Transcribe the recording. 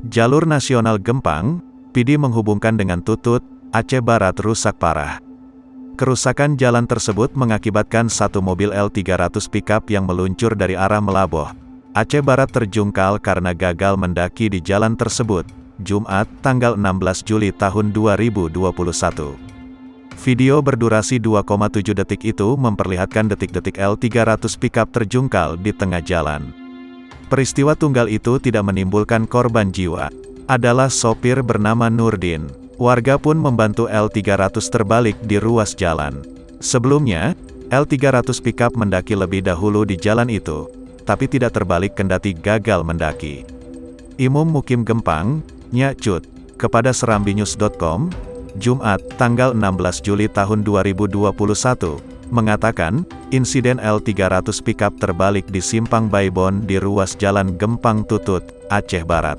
Jalur nasional Gempang, Pidi menghubungkan dengan Tutut, Aceh Barat rusak parah. Kerusakan jalan tersebut mengakibatkan satu mobil L300 pickup yang meluncur dari arah Melaboh, Aceh Barat terjungkal karena gagal mendaki di jalan tersebut, Jumat, tanggal 16 Juli tahun 2021. Video berdurasi 2,7 detik itu memperlihatkan detik-detik L300 pickup terjungkal di tengah jalan. Peristiwa tunggal itu tidak menimbulkan korban jiwa. Adalah sopir bernama Nurdin. Warga pun membantu L300 terbalik di ruas jalan. Sebelumnya, L300 pickup mendaki lebih dahulu di jalan itu, tapi tidak terbalik kendati gagal mendaki. Imum Mukim Gempang, Nyak Cut, kepada serambinews.com, Jumat, tanggal 16 Juli tahun 2021, mengatakan, insiden L300 pickup terbalik di Simpang Baibon di ruas jalan Gempang Tutut, Aceh Barat.